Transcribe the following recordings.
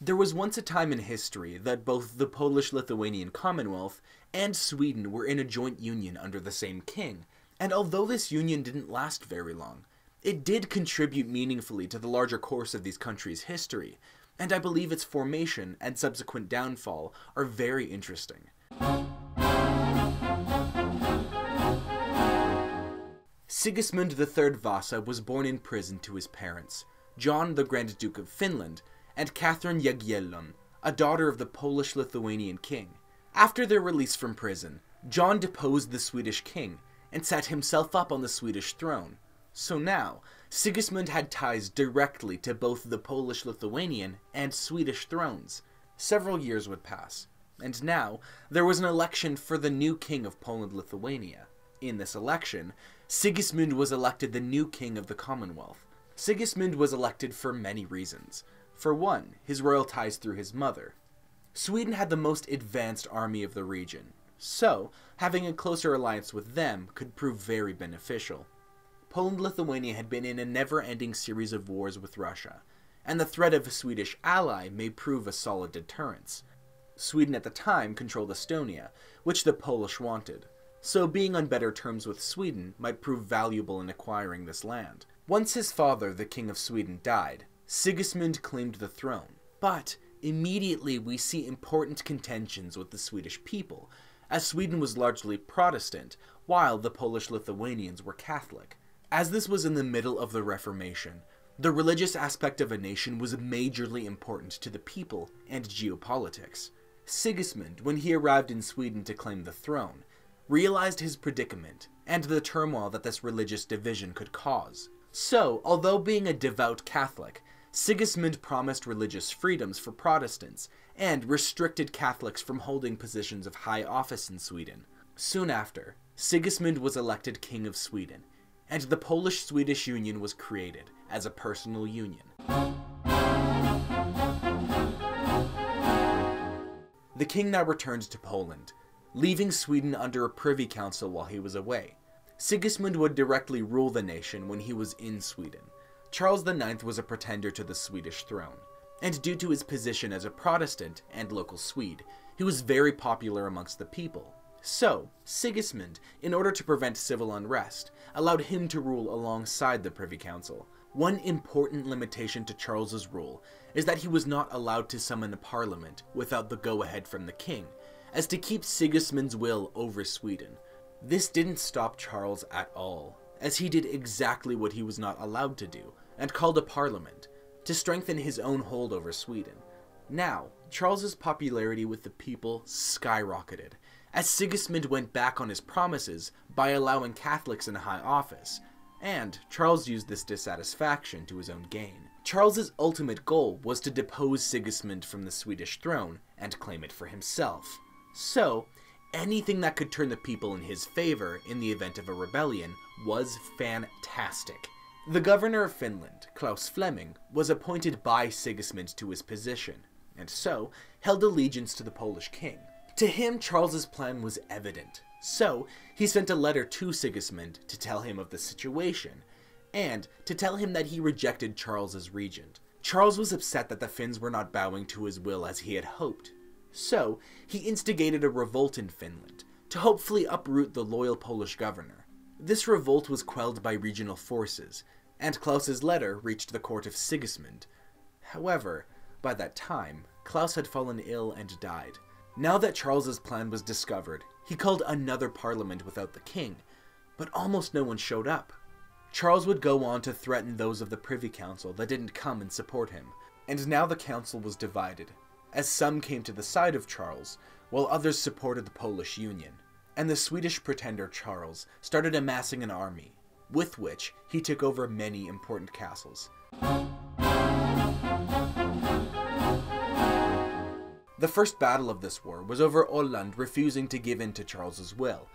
There was once a time in history that both the Polish-Lithuanian Commonwealth and Sweden were in a joint union under the same king, and although this union didn't last very long, it did contribute meaningfully to the larger course of these countries' history, and I believe its formation and subsequent downfall are very interesting. Sigismund III Vasa was born in prison to his parents, John the Grand Duke of Finland, and Catherine Jagiellon, a daughter of the Polish-Lithuanian king. After their release from prison, John deposed the Swedish king and set himself up on the Swedish throne. So now, Sigismund had ties directly to both the Polish-Lithuanian and Swedish thrones. Several years would pass, and now there was an election for the new king of Poland-Lithuania. In this election, Sigismund was elected the new king of the Commonwealth. Sigismund was elected for many reasons. For one, his royal ties through his mother. Sweden had the most advanced army of the region, so having a closer alliance with them could prove very beneficial. Poland-Lithuania had been in a never-ending series of wars with Russia, and the threat of a Swedish ally may prove a solid deterrence. Sweden at the time controlled Estonia, which the Polish wanted, so being on better terms with Sweden might prove valuable in acquiring this land. Once his father, the King of Sweden, died, Sigismund claimed the throne, but immediately we see important contentions with the Swedish people, as Sweden was largely Protestant, while the Polish-Lithuanians were Catholic. As this was in the middle of the Reformation, the religious aspect of a nation was majorly important to the people and geopolitics. Sigismund, when he arrived in Sweden to claim the throne, realized his predicament and the turmoil that this religious division could cause. So, although being a devout Catholic, Sigismund promised religious freedoms for Protestants and restricted Catholics from holding positions of high office in Sweden. Soon after, Sigismund was elected King of Sweden, and the Polish-Swedish Union was created as a personal union. The king now returned to Poland, leaving Sweden under a privy council while he was away. Sigismund would directly rule the nation when he was in Sweden. Charles IX was a pretender to the Swedish throne, and due to his position as a Protestant and local Swede, he was very popular amongst the people. So, Sigismund, in order to prevent civil unrest, allowed him to rule alongside the Privy Council. One important limitation to Charles's rule is that he was not allowed to summon a parliament without the go-ahead from the king, as to keep Sigismund's will over Sweden. This didn't stop Charles at all, as he did exactly what he was not allowed to do, and called a parliament, to strengthen his own hold over Sweden. Now, Charles's popularity with the people skyrocketed, as Sigismund went back on his promises by allowing Catholics in high office, and Charles used this dissatisfaction to his own gain. Charles's ultimate goal was to depose Sigismund from the Swedish throne and claim it for himself. So, anything that could turn the people in his favor in the event of a rebellion was fantastic. The governor of Finland, Klaus Fleming, was appointed by Sigismund to his position, and so held allegiance to the Polish king. To him, Charles's plan was evident, so he sent a letter to Sigismund to tell him of the situation, and to tell him that he rejected Charles as regent. Charles was upset that the Finns were not bowing to his will as he had hoped, so he instigated a revolt in Finland to hopefully uproot the loyal Polish governor. This revolt was quelled by regional forces, and Klaus's letter reached the court of Sigismund. However, by that time, Klaus had fallen ill and died. Now that Charles's plan was discovered, he called another parliament without the king, but almost no one showed up. Charles would go on to threaten those of the Privy Council that didn't come and support him, and now the council was divided, as some came to the side of Charles, while others supported the Polish Union, and the Swedish pretender Charles started amassing an army, with which he took over many important castles. The first battle of this war was over Åland refusing to give in to Charles's will,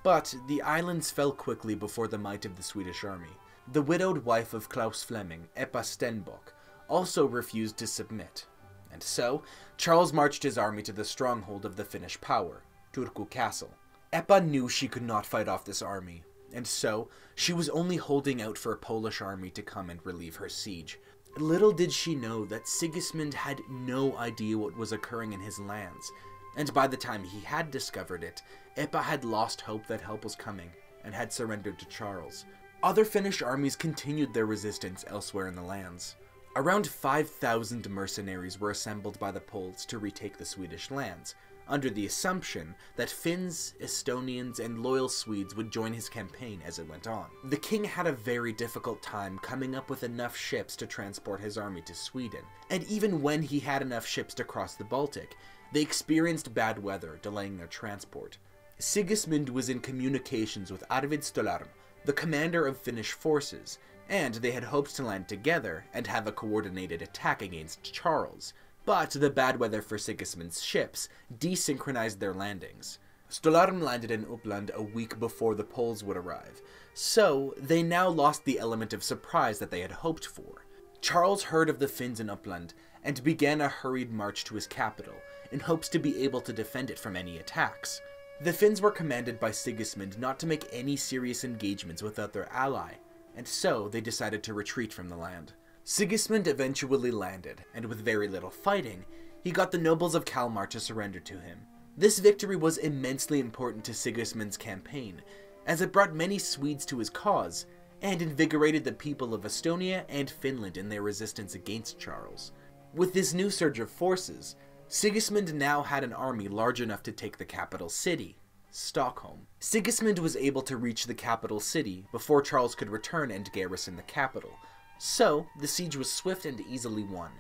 but the islands fell quickly before the might of the Swedish army. The widowed wife of Klaus Fleming, Ebba Stenbock, also refused to submit, and so Charles marched his army to the stronghold of the Finnish power, Turku Castle. Ebba knew she could not fight off this army, and so she was only holding out for a Polish army to come and relieve her siege. Little did she know that Sigismund had no idea what was occurring in his lands, and by the time he had discovered it, Eppa had lost hope that help was coming, and had surrendered to Charles. Other Finnish armies continued their resistance elsewhere in the lands. Around 5,000 mercenaries were assembled by the Poles to retake the Swedish lands, under the assumption that Finns, Estonians, and loyal Swedes would join his campaign as it went on. The king had a very difficult time coming up with enough ships to transport his army to Sweden, and even when he had enough ships to cross the Baltic, they experienced bad weather, delaying their transport. Sigismund was in communications with Arvid Stolarm, the commander of Finnish forces, and they had hoped to land together and have a coordinated attack against Charles. But the bad weather for Sigismund's ships desynchronized their landings. Stolarm landed in Uppland a week before the Poles would arrive, so they now lost the element of surprise that they had hoped for. Charles heard of the Finns in Uppland and began a hurried march to his capital, in hopes to be able to defend it from any attacks. The Finns were commanded by Sigismund not to make any serious engagements without their ally, and so they decided to retreat from the land. Sigismund eventually landed, and with very little fighting, he got the nobles of Kalmar to surrender to him. This victory was immensely important to Sigismund's campaign, as it brought many Swedes to his cause, and invigorated the people of Estonia and Finland in their resistance against Charles. With this new surge of forces, Sigismund now had an army large enough to take the capital city, Stockholm. Sigismund was able to reach the capital city before Charles could return and garrison the capital, so the siege was swift and easily won.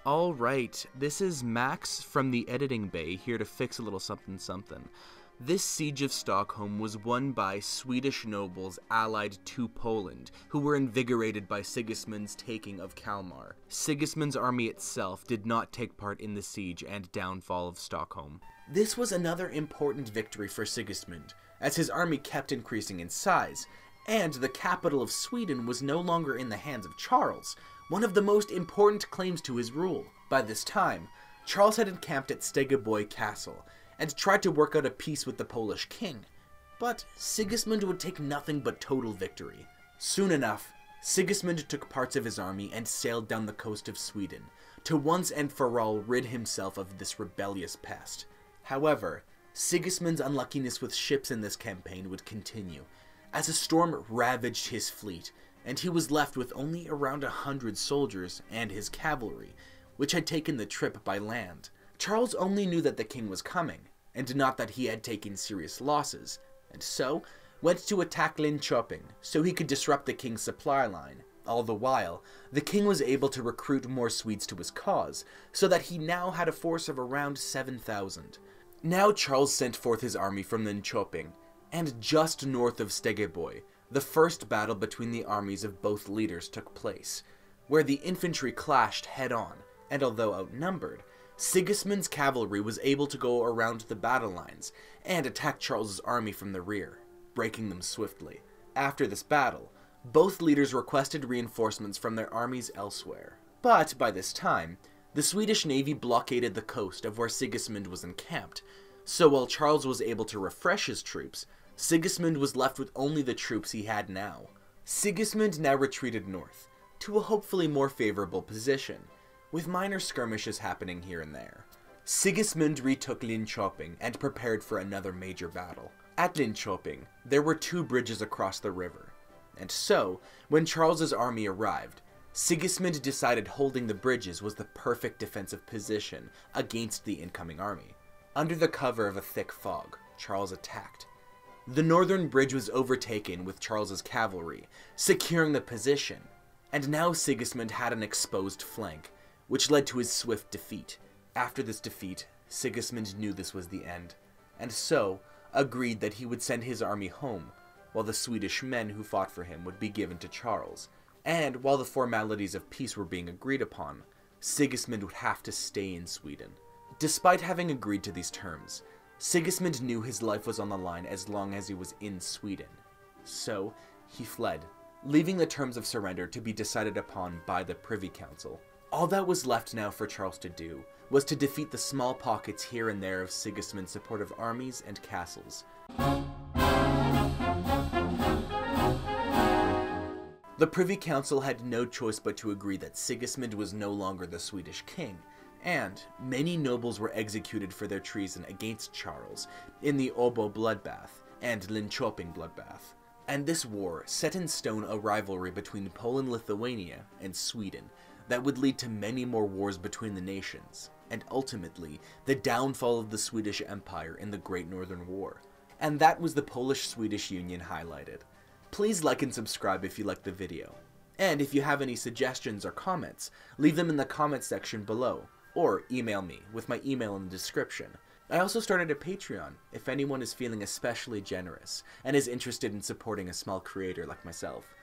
Alright, this is Max from the editing bay here to fix a little something. This siege of Stockholm was won by Swedish nobles allied to Poland, who were invigorated by Sigismund's taking of Kalmar. Sigismund's army itself did not take part in the siege and downfall of Stockholm. This was another important victory for Sigismund, as his army kept increasing in size, and the capital of Sweden was no longer in the hands of Charles, one of the most important claims to his rule. By this time, Charles had encamped at Stegeborg Castle, and tried to work out a peace with the Polish king, but Sigismund would take nothing but total victory. Soon enough, Sigismund took parts of his army and sailed down the coast of Sweden, to once and for all rid himself of this rebellious pest. However, Sigismund's unluckiness with ships in this campaign would continue, as a storm ravaged his fleet, and he was left with only around 100 soldiers and his cavalry, which had taken the trip by land. Charles only knew that the king was coming, and not that he had taken serious losses, and so went to attack Linköping so he could disrupt the king's supply line. All the while, the king was able to recruit more Swedes to his cause, so that he now had a force of around 7,000. Now Charles sent forth his army from Linköping, and just north of Stegeborg, the first battle between the armies of both leaders took place, where the infantry clashed head-on, and although outnumbered, Sigismund's cavalry was able to go around the battle lines and attack Charles's army from the rear, breaking them swiftly. After this battle, both leaders requested reinforcements from their armies elsewhere. But by this time, the Swedish navy blockaded the coast of where Sigismund was encamped, so while Charles was able to refresh his troops, Sigismund was left with only the troops he had now. Sigismund now retreated north, to a hopefully more favorable position, with minor skirmishes happening here and there. Sigismund retook Linköping and prepared for another major battle. At Linköping, there were 2 bridges across the river, and so, when Charles's army arrived, Sigismund decided holding the bridges was the perfect defensive position against the incoming army. Under the cover of a thick fog, Charles attacked. The northern bridge was overtaken with Charles's cavalry, securing the position, and now Sigismund had an exposed flank, which led to his swift defeat. After this defeat, Sigismund knew this was the end, and so agreed that he would send his army home, while the Swedish men who fought for him would be given to Charles. And while the formalities of peace were being agreed upon, Sigismund would have to stay in Sweden. Despite having agreed to these terms, Sigismund knew his life was on the line as long as he was in Sweden. So, he fled, leaving the terms of surrender to be decided upon by the Privy Council. All that was left now for Charles to do was to defeat the small pockets here and there of Sigismund's supportive armies and castles. The Privy Council had no choice but to agree that Sigismund was no longer the Swedish king, and many nobles were executed for their treason against Charles in the Åbo bloodbath and Linköping bloodbath. And this war set in stone a rivalry between Poland-Lithuania and Sweden that would lead to many more wars between the nations, and ultimately the downfall of the Swedish Empire in the Great Northern War. And that was the Polish-Swedish Union highlighted. Please like and subscribe if you liked the video. And if you have any suggestions or comments, leave them in the comments section below, or email me with my email in the description. I also started a Patreon if anyone is feeling especially generous and is interested in supporting a small creator like myself.